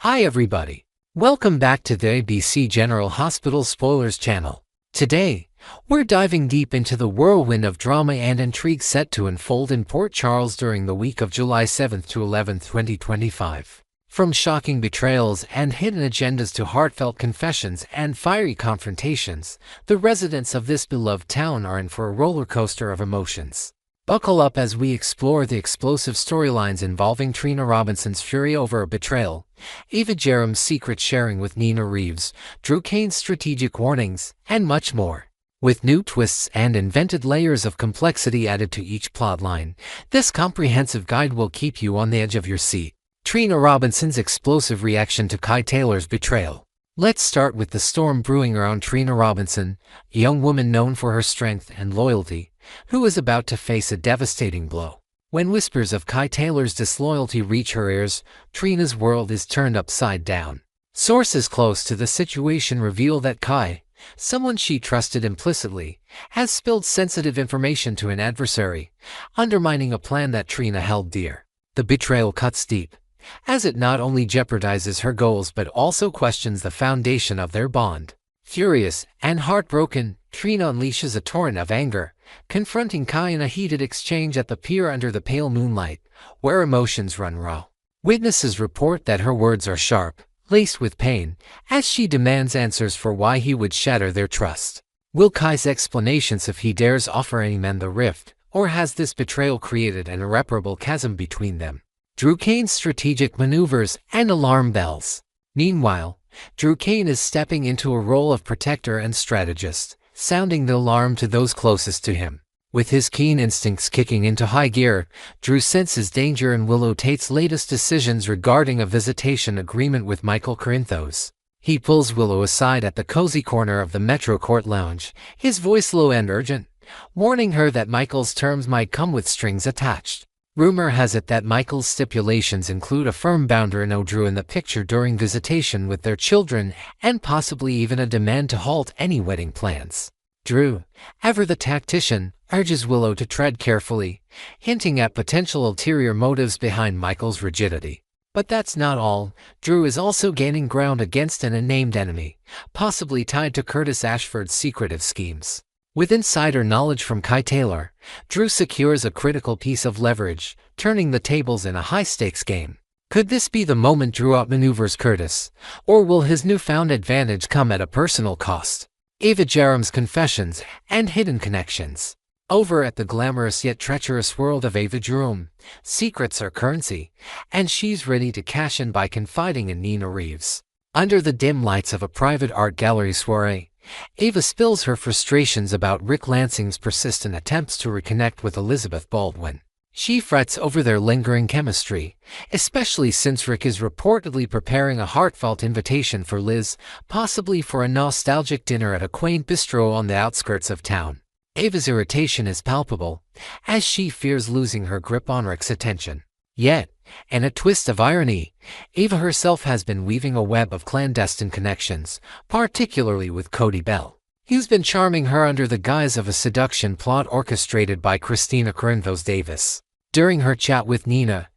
Hi everybody. Welcome back to the ABC General Hospital Spoilers channel. Today, we're diving deep into the whirlwind of drama and intrigue set to unfold in Port Charles during the week of July 7th to 11th, 2025. From shocking betrayals and hidden agendas to heartfelt confessions and fiery confrontations, the residents of this beloved town are in for a roller coaster of emotions. Buckle up as we explore the explosive storylines involving Trina Robinson's fury over a betrayal, Ava Jerem's secret sharing with Nina Reeves, Drew Kane's strategic warnings, and much more. With new twists and invented layers of complexity added to each plotline, this comprehensive guide will keep you on the edge of your seat. Trina Robinson's explosive reaction to Kai Taylor's betrayal. Let's start with the storm brewing around Trina Robinson, a young woman known for her strength and loyalty, who is about to face a devastating blow. When whispers of Kai Taylor's disloyalty reach her ears, Trina's world is turned upside down. Sources close to the situation reveal that Kai, someone she trusted implicitly, has spilled sensitive information to an adversary, undermining a plan that Trina held dear. The betrayal cuts deep, as it not only jeopardizes her goals but also questions the foundation of their bond. Furious and heartbroken, Trina unleashes a torrent of anger, confronting Kai in a heated exchange at the pier under the pale moonlight, where emotions run raw. Witnesses report that her words are sharp, laced with pain, as she demands answers for why he would shatter their trust. Will Kai's explanations if he dares offer any mend the rift, or has this betrayal created an irreparable chasm between them? Drew Kane's strategic maneuvers and alarm bells. Meanwhile, Drew Kane is stepping into a role of protector and strategist, sounding the alarm to those closest to him. With his keen instincts kicking into high gear, Drew senses danger in Willow Tate's latest decisions regarding a visitation agreement with Michael Corinthos. He pulls Willow aside at the cozy corner of the Metro Court Lounge, his voice low and urgent, warning her that Michael's terms might come with strings attached. Rumor has it that Michael's stipulations include a firm boundary no Drew in the picture during visitation with their children and possibly even a demand to halt any wedding plans. Drew, ever the tactician, urges Willow to tread carefully, hinting at potential ulterior motives behind Michael's rigidity. But that's not all. Drew is also gaining ground against an unnamed enemy, possibly tied to Curtis Ashford's secretive schemes. With insider knowledge from Kai Taylor, Drew secures a critical piece of leverage, turning the tables in a high-stakes game. Could this be the moment Drew outmaneuvers Curtis, or will his newfound advantage come at a personal cost? Ava Jerem's confessions and hidden connections. Over at the glamorous yet treacherous world of Ava Jerome, secrets are currency, and she's ready to cash in by confiding in Nina Reeves. Under the dim lights of a private art gallery soiree, Ava spills her frustrations about Rick Lansing's persistent attempts to reconnect with Elizabeth Baldwin. She frets over their lingering chemistry, especially since Rick is reportedly preparing a heartfelt invitation for Liz, possibly for a nostalgic dinner at a quaint bistro on the outskirts of town. Ava's irritation is palpable, as she fears losing her grip on Rick's attention. Yet, in a twist of irony, Ava herself has been weaving a web of clandestine connections, particularly with Cody Bell. He's been charming her under the guise of a seduction plot orchestrated by Christina Corinthos Davis. During her chat with Nina,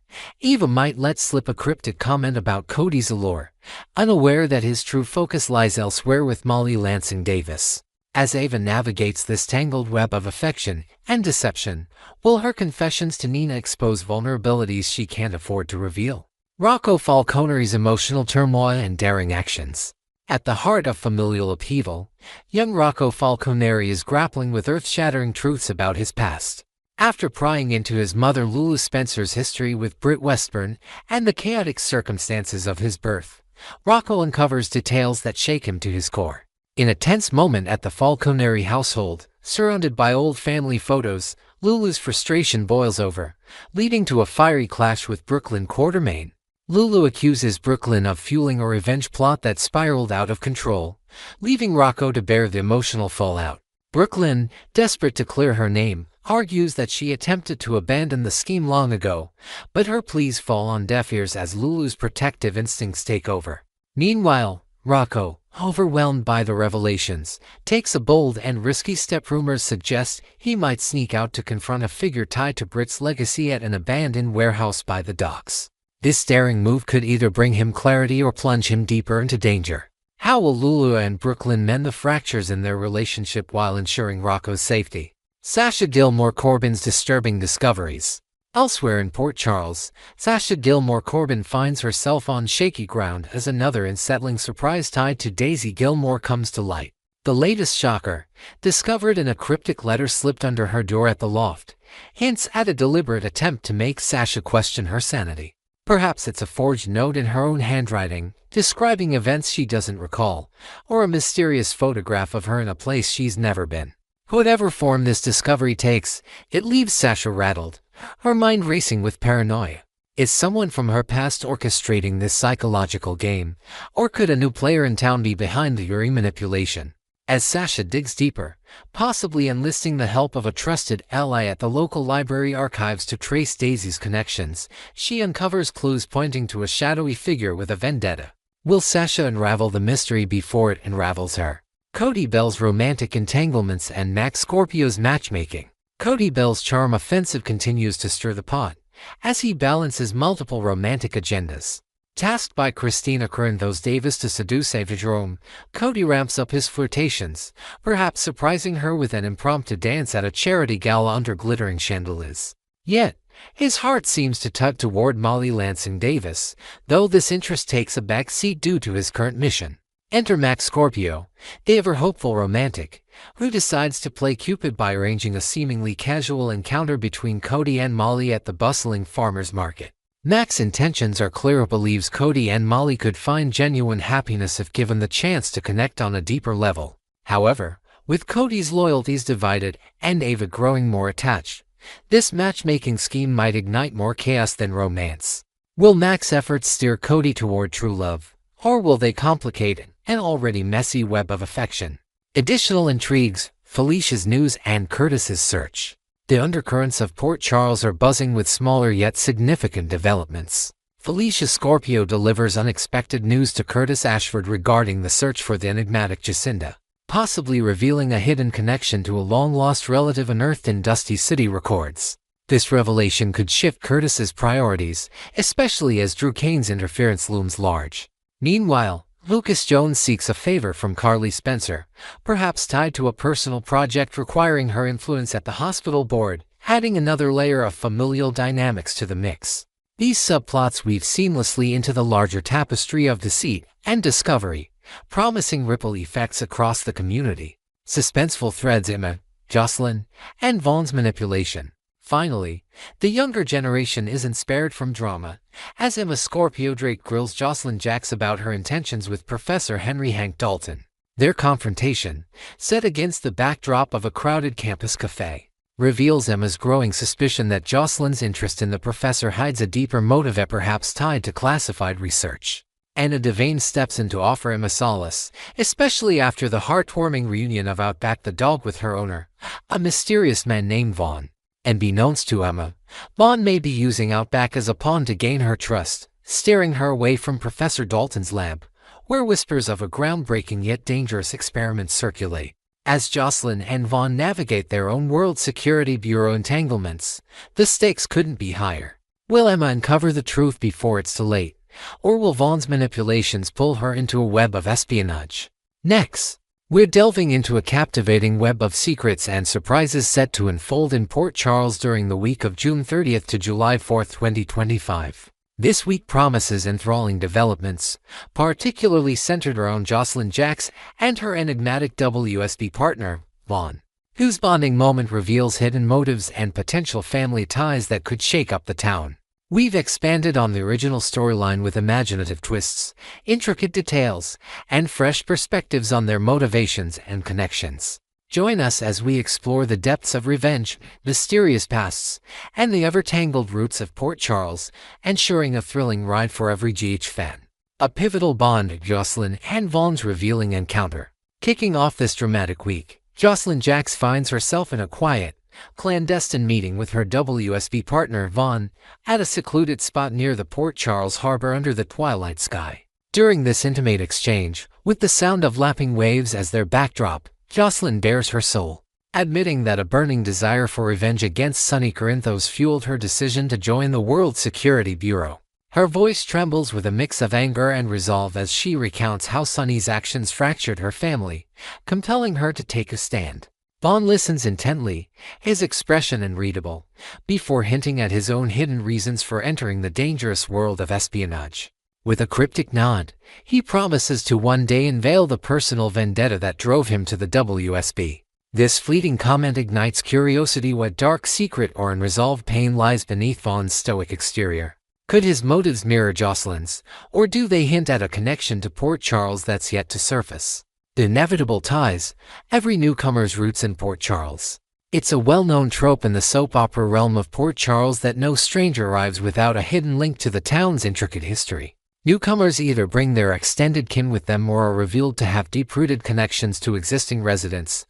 Ava might let slip a cryptic comment about Cody's allure, unaware that his true focus lies elsewhere with Molly Lansing Davis. As Ava navigates this tangled web of affection and deception, will her confessions to Nina expose vulnerabilities she can't afford to reveal? Rocco Falcone's emotional turmoil and daring actions. At the heart of familial upheaval, young Rocco Falcone is grappling with earth-shattering truths about his past. After prying into his mother Lulu Spencer's history with Britt Westburn and the chaotic circumstances of his birth, Rocco uncovers details that shake him to his core. In a tense moment at the Falcone household, surrounded by old family photos, Lulu's frustration boils over, leading to a fiery clash with Brooklyn Quartermain. Lulu accuses Brooklyn of fueling a revenge plot that spiraled out of control, leaving Rocco to bear the emotional fallout. Brooklyn, desperate to clear her name, argues that she attempted to abandon the scheme long ago, but her pleas fall on deaf ears as Lulu's protective instincts take over. Meanwhile, Rocco, overwhelmed by the revelations, takes a bold and risky step. Rumors suggest he might sneak out to confront a figure tied to Britt's legacy at an abandoned warehouse by the docks. This daring move could either bring him clarity or plunge him deeper into danger. How will Lulu and Brooklyn mend the fractures in their relationship while ensuring Rocco's safety? Sasha Gilmore Corbin's disturbing discoveries. Elsewhere in Port Charles, Sasha Gilmore Corbin finds herself on shaky ground as another unsettling surprise tied to Daisy Gilmore comes to light. The latest shocker, discovered in a cryptic letter slipped under her door at the loft, hints at a deliberate attempt to make Sasha question her sanity. Perhaps it's a forged note in her own handwriting, describing events she doesn't recall, or a mysterious photograph of her in a place she's never been. Whatever form this discovery takes, it leaves Sasha rattled, her mind racing with paranoia. Is someone from her past orchestrating this psychological game, or could a new player in town be behind the Yuri manipulation? As Sasha digs deeper, possibly enlisting the help of a trusted ally at the local library archives to trace Daisy's connections, she uncovers clues pointing to a shadowy figure with a vendetta. Will Sasha unravel the mystery before it unravels her? Cody Bell's romantic entanglements and Max Scorpio's matchmaking. Cody Bell's charm offensive continues to stir the pot, as he balances multiple romantic agendas. Tasked by Christina Corinthos Davis to seduce Ava Jerome, Cody ramps up his flirtations, perhaps surprising her with an impromptu dance at a charity gala under glittering chandeliers. Yet, his heart seems to tug toward Molly Lansing Davis, though this interest takes a back seat due to his current mission. Enter Max Scorpio, the ever-hopeful romantic, who decides to play Cupid by arranging a seemingly casual encounter between Cody and Molly at the bustling farmer's market. Max's intentions are clear, believes Cody and Molly could find genuine happiness if given the chance to connect on a deeper level. However, with Cody's loyalties divided and Ava growing more attached, this matchmaking scheme might ignite more chaos than romance. Will Max's efforts steer Cody toward true love, or will they complicate an already messy web of affection? Additional intrigues, Felicia's news and Curtis's search. The undercurrents of Port Charles are buzzing with smaller yet significant developments. Felicia Scorpio delivers unexpected news to Curtis Ashford regarding the search for the enigmatic Jacinda, possibly revealing a hidden connection to a long-lost relative unearthed in Dusty City records. This revelation could shift Curtis's priorities, especially as Drew Kane's interference looms large. Meanwhile, Lucas Jones seeks a favor from Carly Spencer, perhaps tied to a personal project requiring her influence at the hospital board, adding another layer of familial dynamics to the mix. These subplots weave seamlessly into the larger tapestry of deceit and discovery, promising ripple effects across the community. Suspenseful threads Emma, Jocelyn, and Vaughn's manipulation. Finally, the younger generation isn't spared from drama, as Emma Scorpio Drake grills Jocelyn Jacks about her intentions with Professor Henry Hank Dalton. Their confrontation, set against the backdrop of a crowded campus cafe, reveals Emma's growing suspicion that Jocelyn's interest in the professor hides a deeper motive, perhaps tied to classified research. Anna Devane steps in to offer Emma solace, especially after the heartwarming reunion of Outback the dog with her owner, a mysterious man named Vaughn. Unbeknownst to Emma, Vaughn may be using Outback as a pawn to gain her trust, steering her away from Professor Dalton's lab, where whispers of a groundbreaking yet dangerous experiment circulate. As Jocelyn and Vaughn navigate their own World Security Bureau entanglements, the stakes couldn't be higher. Will Emma uncover the truth before it's too late, or will Vaughn's manipulations pull her into a web of espionage? Next, we're delving into a captivating web of secrets and surprises set to unfold in Port Charles during the week of June 30th to July 4th, 2025. This week promises enthralling developments, particularly centered around Jocelyn Jacks and her enigmatic WSB partner, Vaughn, whose bonding moment reveals hidden motives and potential family ties that could shake up the town. We've expanded on the original storyline with imaginative twists, intricate details, and fresh perspectives on their motivations and connections. Join us as we explore the depths of revenge, mysterious pasts, and the ever-tangled roots of Port Charles, ensuring a thrilling ride for every GH fan. A pivotal bond, Jocelyn and Vaughn's revealing encounter. Kicking off this dramatic week, Jocelyn Jacks finds herself in a quiet, clandestine meeting with her WSB partner Vaughn at a secluded spot near the Port Charles harbor under the twilight sky. During this intimate exchange, with the sound of lapping waves as their backdrop, Jocelyn bares her soul, admitting that a burning desire for revenge against Sonny Corinthos fueled her decision to join the World Security Bureau. Her voice trembles with a mix of anger and resolve as she recounts how Sunny's actions fractured her family, compelling her to take a stand. Vaughn listens intently, his expression unreadable, before hinting at his own hidden reasons for entering the dangerous world of espionage. With a cryptic nod, he promises to one day unveil the personal vendetta that drove him to the WSB. This fleeting comment ignites curiosity: what dark secret or unresolved pain lies beneath Vaughn's stoic exterior. Could his motives mirror Jocelyn's, or do they hint at a connection to Port Charles that's yet to surface? The inevitable ties every newcomer's roots in Port Charles. It's a well-known trope in the soap opera realm of Port Charles that no stranger arrives without a hidden link to the town's intricate history. Newcomers either bring their extended kin with them or are revealed to have deep-rooted connections to existing residents,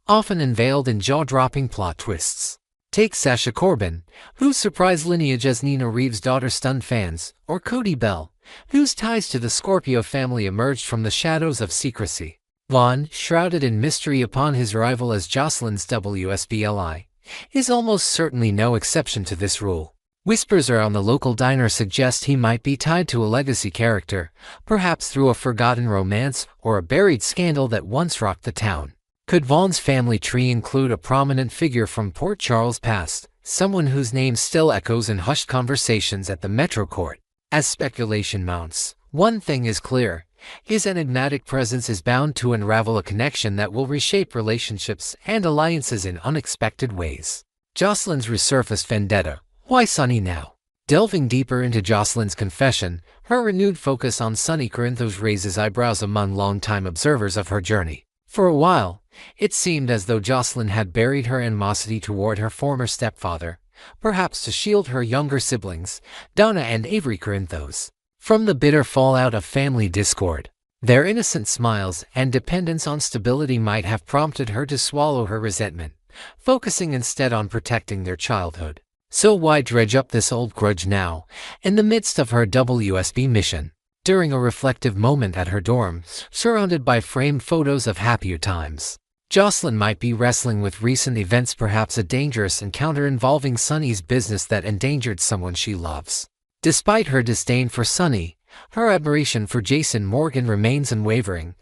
often unveiled in jaw-dropping plot twists. Take Sasha Corbin, whose surprise lineage as Nina Reeves' daughter stunned fans, or Cody Bell, whose ties to the Scorpio family emerged from the shadows of secrecy. Vaughn, shrouded in mystery upon his arrival as Jocelyn's WSB ally, is almost certainly no exception to this rule. Whispers around the local diner suggest he might be tied to a legacy character, perhaps through a forgotten romance or a buried scandal that once rocked the town. Could Vaughn's family tree include a prominent figure from Port Charles' past, someone whose name still echoes in hushed conversations at the Metro Court? As speculation mounts, one thing is clear: his enigmatic presence is bound to unravel a connection that will reshape relationships and alliances in unexpected ways. Joselyns resurfaced vendetta. Why Sunny now? Delving deeper into Joselyns' confession, her renewed focus on Sunny Corinthos raises eyebrows among longtime observers of her journey. For a while, it seemed as though Jocelyn had buried her animosity toward her former stepfather, perhaps to shield her younger siblings, Donna and Avery Corinthos, from the bitter fallout of family discord. Their innocent smiles and dependence on stability might have prompted her to swallow her resentment, focusing instead on protecting their childhood. So why dredge up this old grudge now, in the midst of her WSB mission? During a reflective moment at her dorm, surrounded by framed photos of happier times, Jocelyn might be wrestling with recent events, perhaps a dangerous encounter involving Sunny's business that endangered someone she loves. Despite her disdain for Sunny, her admiration for Jason Morgan remains unwavering,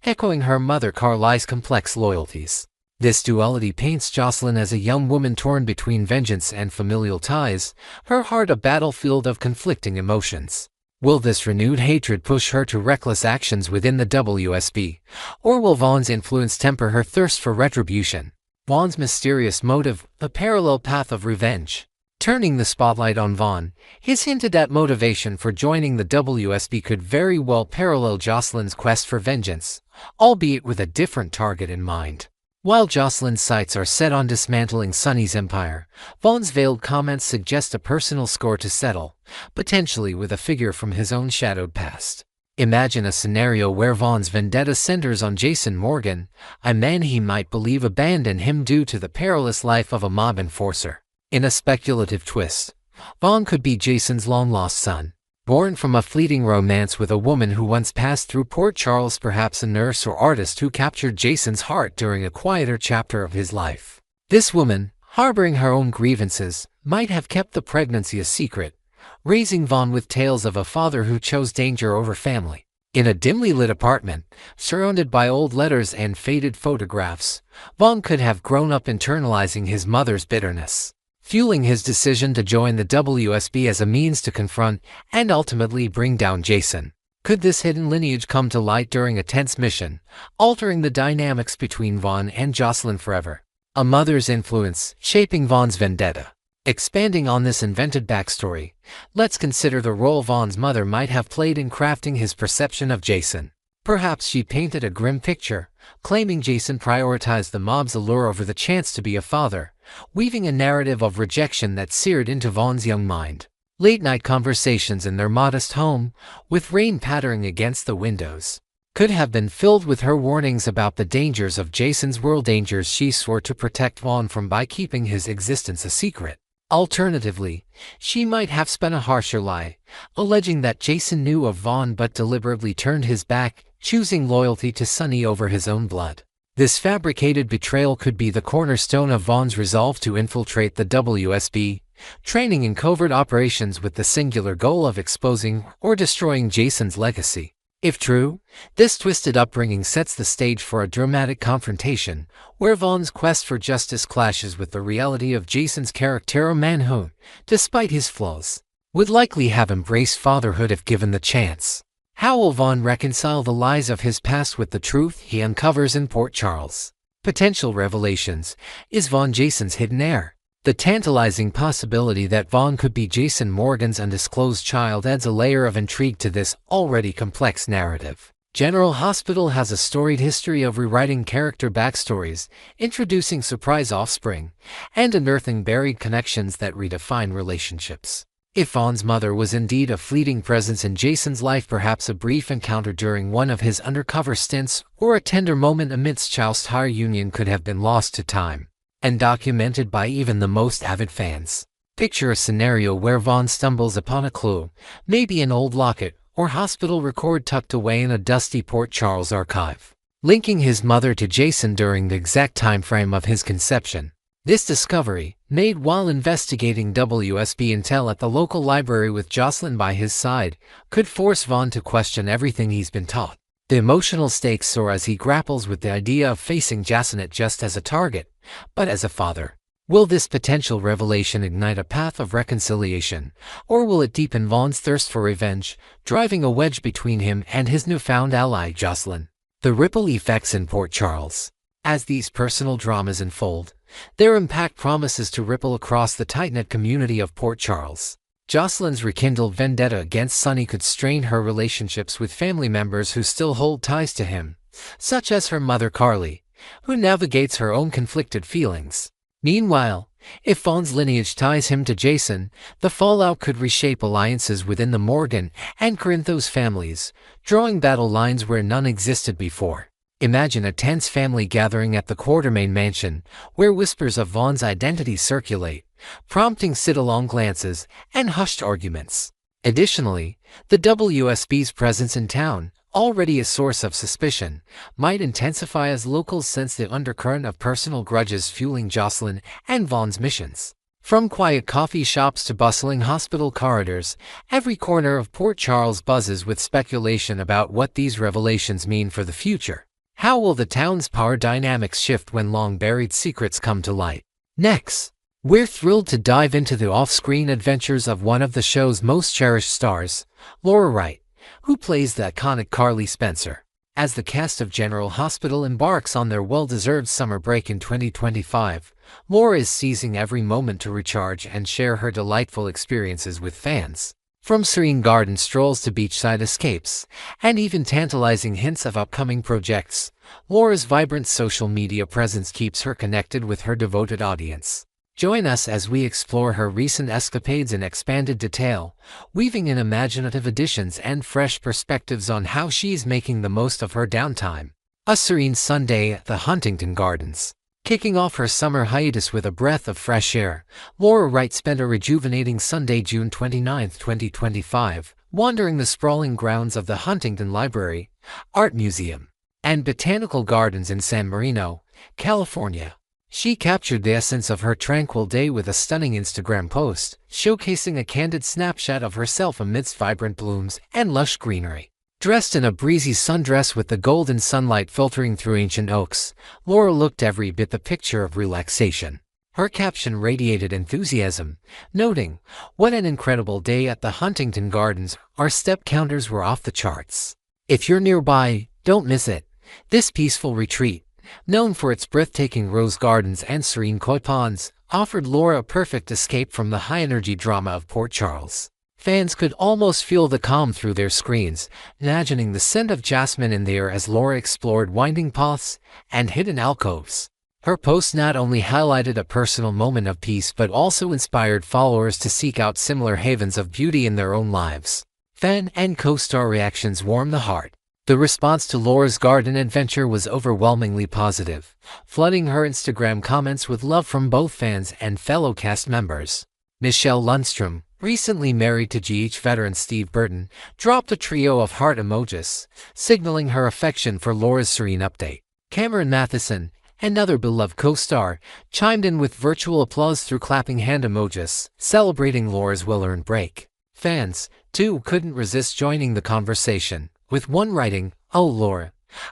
echoing her mother Carly's complex loyalties. This duality paints Jocelyn as a young woman torn between vengeance and familial ties, her heart a battlefield of conflicting emotions. Will this renewed hatred push her to reckless actions within the WSB, or will Vaughn's influence temper her thirst for retribution? Vaughn's mysterious motive, a parallel path of revenge. Turning the spotlight on Vaughn, his hinted at motivation for joining the WSB could very well parallel Jocelyn's quest for vengeance, albeit with a different target in mind. While Jocelyn's sights are set on dismantling Sunny's empire, Vaughn's veiled comments suggest a personal score to settle, potentially with a figure from his own shadowed past. Imagine a scenario where Vaughn's vendetta centers on Jason Morgan, a man he might believe abandoned him due to the perilous life of a mob enforcer. In a speculative twist, Vaughn could be Jason's long-lost son, born from a fleeting romance with a woman who once passed through Port Charles, perhaps a nurse or artist who captured Jason's heart during a quieter chapter of his life. This woman, harboring her own grievances, might have kept the pregnancy a secret, raising Vaughn with tales of a father who chose danger over family. In a dimly lit apartment, surrounded by old letters and faded photographs, Vaughn could have grown up internalizing his mother's bitterness, fueling his decision to join the WSB as a means to confront and ultimately bring down Jason. Could this hidden lineage come to light during a tense mission, altering the dynamics between Vaughn and Jocelyn forever? A mother's influence, shaping Vaughn's vendetta. Expanding on this invented backstory, let's consider the role Vaughn's mother might have played in crafting his perception of Jason. Perhaps she painted a grim picture, claiming Jason prioritized the mob's allure over the chance to be a father, weaving a narrative of rejection that seared into Vaughn's young mind. Late-night conversations in their modest home, with rain pattering against the windows, could have been filled with her warnings about the dangers of Jason's world, dangers she swore to protect Vaughn from by keeping his existence a secret. Alternatively, she might have spun a harsher lie, alleging that Jason knew of Vaughn but deliberately turned his back, choosing loyalty to Sunny over his own blood. This fabricated betrayal could be the cornerstone of Vaughn's resolve to infiltrate the WSB, training in covert operations with the singular goal of exposing or destroying Jason's legacy. If true, this twisted upbringing sets the stage for a dramatic confrontation, where Vaughn's quest for justice clashes with the reality of Jason's character, a man who, despite his flaws, would likely have embraced fatherhood if given the chance. How will Vaughn reconcile the lies of his past with the truth he uncovers in Port Charles? Potential revelations. Is Vaughn Jason's hidden heir? The tantalizing possibility that Vaughn could be Jason Morgan's undisclosed child adds a layer of intrigue to this already complex narrative. General Hospital has a storied history of rewriting character backstories, introducing surprise offspring, and unearthing buried connections that redefine relationships. If Vaughn's mother was indeed a fleeting presence in Jason's life, perhaps a brief encounter during one of his undercover stints or a tender moment amidst Chow's entire union could have been lost to time and documented by even the most avid fans. Picture a scenario where Vaughn stumbles upon a clue, maybe an old locket or hospital record tucked away in a dusty Port Charles archive, linking his mother to Jason during the exact time frame of his conception. This discovery, made while investigating WSB intel at the local library with Jocelyn by his side, could force Vaughn to question everything he's been taught. The emotional stakes soar as he grapples with the idea of facing Jason not just as a target, but as a father. Will this potential revelation ignite a path of reconciliation, or will it deepen Vaughn's thirst for revenge, driving a wedge between him and his newfound ally Jocelyn? The ripple effects in Port Charles. As these personal dramas unfold, their impact promises to ripple across the tight-knit community of Port Charles. Jocelyn's rekindled vendetta against Sonny could strain her relationships with family members who still hold ties to him, such as her mother Carly, who navigates her own conflicted feelings. Meanwhile, if Vaughn's lineage ties him to Jason, the fallout could reshape alliances within the Morgan and Corinthos families, drawing battle lines where none existed before. Imagine a tense family gathering at the Quartermain mansion, where whispers of Vaughn's identity circulate, prompting sit-along glances and hushed arguments. Additionally, the WSB's presence in town, already a source of suspicion, might intensify as locals sense the undercurrent of personal grudges fueling Jocelyn and Vaughn's missions. From quiet coffee shops to bustling hospital corridors, every corner of Port Charles buzzes with speculation about what these revelations mean for the future. How will the town's power dynamics shift when long-buried secrets come to light? Next, we're thrilled to dive into the off-screen adventures of one of the show's most cherished stars, Laura Wright, who plays the iconic Carly Spencer. As the cast of General Hospital embarks on their well-deserved summer break in 2025, Laura is seizing every moment to recharge and share her delightful experiences with fans. From serene garden strolls to beachside escapes, and even tantalizing hints of upcoming projects, Laura's vibrant social media presence keeps her connected with her devoted audience. Join us as we explore her recent escapades in expanded detail, weaving in imaginative additions and fresh perspectives on how she's making the most of her downtime. A serene Sunday at the Huntington Gardens. Kicking off her summer hiatus with a breath of fresh air, Laura Wright spent a rejuvenating Sunday, June 29, 2025, wandering the sprawling grounds of the Huntington Library, Art Museum, and Botanical Gardens in San Marino, California. She captured the essence of her tranquil day with a stunning Instagram post, showcasing a candid snapshot of herself amidst vibrant blooms and lush greenery. Dressed in a breezy sundress with the golden sunlight filtering through ancient oaks, Laura looked every bit the picture of relaxation. Her caption radiated enthusiasm, noting, "What an incredible day at the Huntington Gardens, our step counters were off the charts. If you're nearby, don't miss it." This peaceful retreat, known for its breathtaking rose gardens and serene koi ponds, offered Laura a perfect escape from the high-energy drama of Port Charles. Fans could almost feel the calm through their screens, imagining the scent of jasmine in the air as Laura explored winding paths and hidden alcoves. Her post not only highlighted a personal moment of peace but also inspired followers to seek out similar havens of beauty in their own lives. Fan and co-star reactions warmed the heart. The response to Laura's garden adventure was overwhelmingly positive, flooding her Instagram comments with love from both fans and fellow cast members. Michelle Lundstrom, recently married to GH veteran Steve Burton, dropped a trio of heart emojis, signaling her affection for Laura's serene update. Cameron Matheson, another beloved co-star, chimed in with virtual applause through clapping hand emojis, celebrating Laura's well-earned break. Fans, too, couldn't resist joining the conversation, with one writing, "Oh Laura,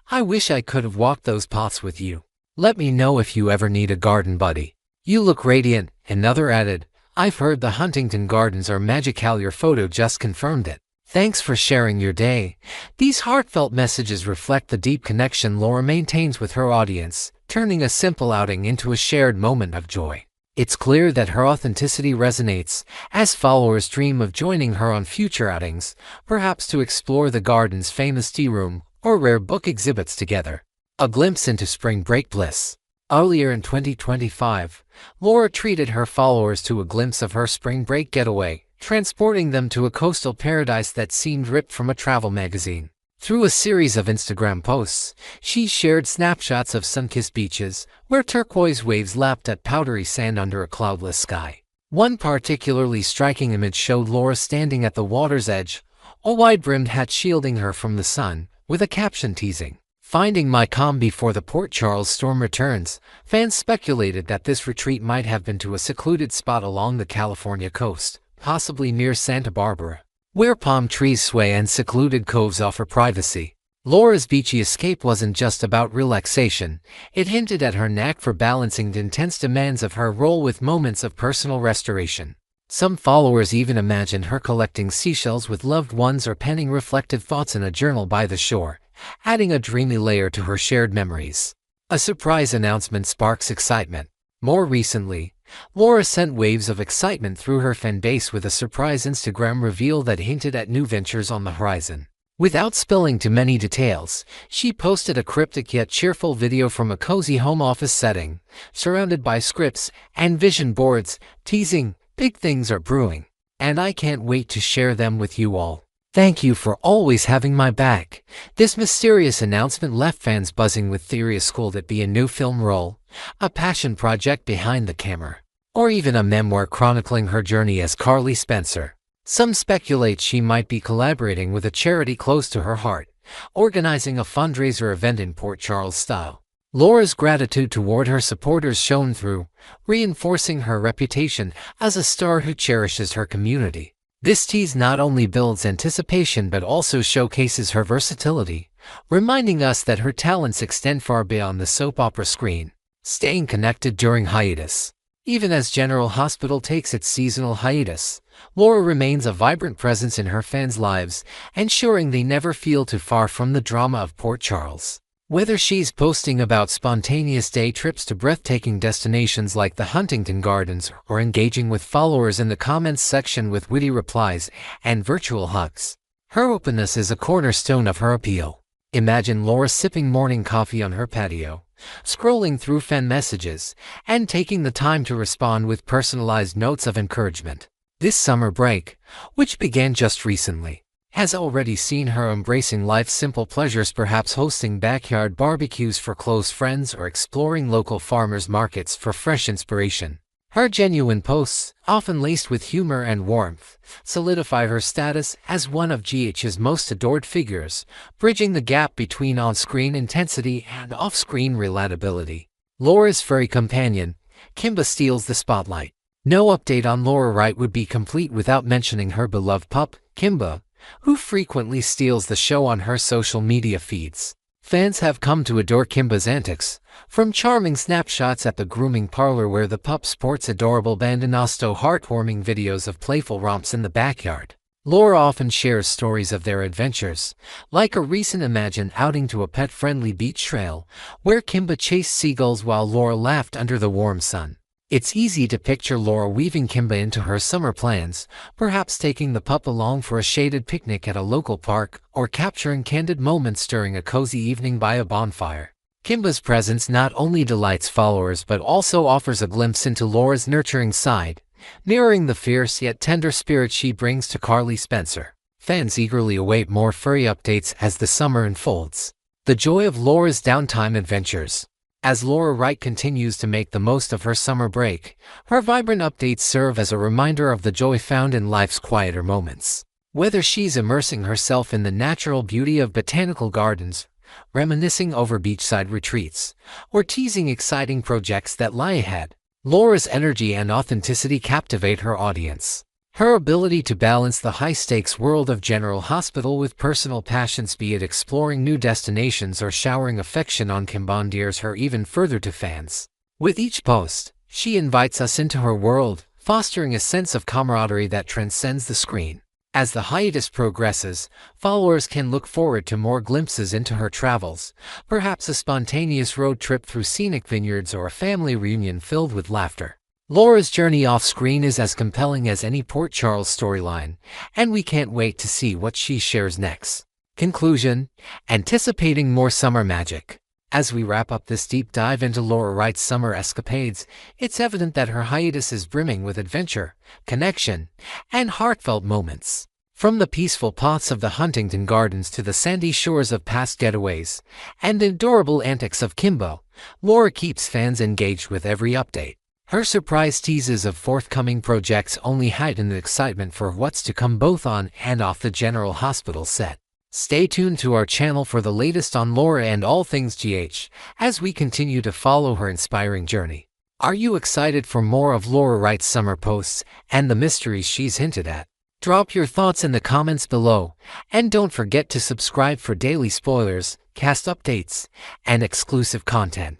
I wish I could have walked those paths with you. Let me know if you ever need a garden buddy. You look radiant," another added, "I've heard the Huntington Gardens are magical. Your photo just confirmed it. Thanks for sharing your day." These heartfelt messages reflect the deep connection Laura maintains with her audience, turning a simple outing into a shared moment of joy. It's clear that her authenticity resonates, as followers dream of joining her on future outings, perhaps to explore the garden's famous tea room or rare book exhibits together. A glimpse into spring break bliss. Earlier in 2025, Laura treated her followers to a glimpse of her spring break getaway, transporting them to a coastal paradise that seemed ripped from a travel magazine. Through a series of Instagram posts, she shared snapshots of sun-kissed beaches, where turquoise waves lapped at powdery sand under a cloudless sky. One particularly striking image showed Laura standing at the water's edge, a wide-brimmed hat shielding her from the sun, with a caption teasing, "Finding my calm before the Port Charles storm returns." Fans speculated that this retreat might have been to a secluded spot along the California coast, possibly near Santa Barbara, where palm trees sway and secluded coves offer privacy. Laura's beachy escape wasn't just about relaxation, it hinted at her knack for balancing the intense demands of her role with moments of personal restoration. Some followers even imagined her collecting seashells with loved ones or penning reflective thoughts in a journal by the shore, adding a dreamy layer to her shared memories. A surprise announcement sparks excitement. More recently, Laura sent waves of excitement through her fan base with a surprise Instagram reveal that hinted at new ventures on the horizon. Without spilling too many details, she posted a cryptic yet cheerful video from a cozy home office setting, surrounded by scripts and vision boards, teasing, "Big things are brewing, and I can't wait to share them with you all. Thank you for always having my back." This mysterious announcement left fans buzzing with theories. Could it be a new film role, a passion project behind the camera, or even a memoir chronicling her journey as Carly Spencer? Some speculate she might be collaborating with a charity close to her heart, organizing a fundraiser event in Port Charles style. Laura's gratitude toward her supporters shone through, reinforcing her reputation as a star who cherishes her community. This tease not only builds anticipation but also showcases her versatility, reminding us that her talents extend far beyond the soap opera screen. Staying connected during hiatus. Even as General Hospital takes its seasonal hiatus, Laura remains a vibrant presence in her fans' lives, ensuring they never feel too far from the drama of Port Charles. Whether she's posting about spontaneous day trips to breathtaking destinations like the Huntington Gardens or engaging with followers in the comments section with witty replies and virtual hugs, her openness is a cornerstone of her appeal. Imagine Laura sipping morning coffee on her patio, scrolling through fan messages, and taking the time to respond with personalized notes of encouragement. This summer break, which began just recently, has already seen her embracing life's simple pleasures, perhaps hosting backyard barbecues for close friends or exploring local farmers markets for fresh inspiration. Her genuine posts, often laced with humor and warmth, solidify her status as one of GH's most adored figures, bridging the gap between on-screen intensity and off-screen relatability. Laura's furry companion, Kimba, steals the spotlight. No update on Laura Wright would be complete without mentioning her beloved pup, Kimba, who frequently steals the show on her social media feeds. Fans have come to adore Kimba's antics, from charming snapshots at the grooming parlor where the pup sports adorable bandanas to heartwarming videos of playful romps in the backyard. Laura often shares stories of their adventures, like a recent imagined outing to a pet-friendly beach trail, where Kimba chased seagulls while Laura laughed under the warm sun. It's easy to picture Laura weaving Kimba into her summer plans, perhaps taking the pup along for a shaded picnic at a local park or capturing candid moments during a cozy evening by a bonfire. Kimba's presence not only delights followers but also offers a glimpse into Laura's nurturing side, mirroring the fierce yet tender spirit she brings to Carly Spencer. Fans eagerly await more furry updates as the summer unfolds. The joy of Laura's downtime adventures. As Laura Wright continues to make the most of her summer break, her vibrant updates serve as a reminder of the joy found in life's quieter moments. Whether she's immersing herself in the natural beauty of botanical gardens, reminiscing over beachside retreats, or teasing exciting projects that lie ahead. Laura's energy and authenticity captivate her audience. Her ability to balance the high-stakes world of General Hospital with personal passions, be it exploring new destinations or showering affection on Kim, endears her even further to fans. With each post, she invites us into her world, fostering a sense of camaraderie that transcends the screen. As the hiatus progresses, followers can look forward to more glimpses into her travels, perhaps a spontaneous road trip through scenic vineyards or a family reunion filled with laughter. Laura's journey off-screen is as compelling as any Port Charles storyline, and we can't wait to see what she shares next. Conclusion: anticipating more summer magic. As we wrap up this deep dive into Laura Wright's summer escapades, it's evident that her hiatus is brimming with adventure, connection, and heartfelt moments. From the peaceful paths of the Huntington Gardens to the sandy shores of past getaways, and the adorable antics of Kimbo, Laura keeps fans engaged with every update. Her surprise teases of forthcoming projects only heighten the excitement for what's to come both on and off the General Hospital set. Stay tuned to our channel for the latest on Laura and all things GH, as we continue to follow her inspiring journey. Are you excited for more of Laura Wright's summer posts and the mysteries she's hinted at? Drop your thoughts in the comments below, and don't forget to subscribe for daily spoilers, cast updates, and exclusive content.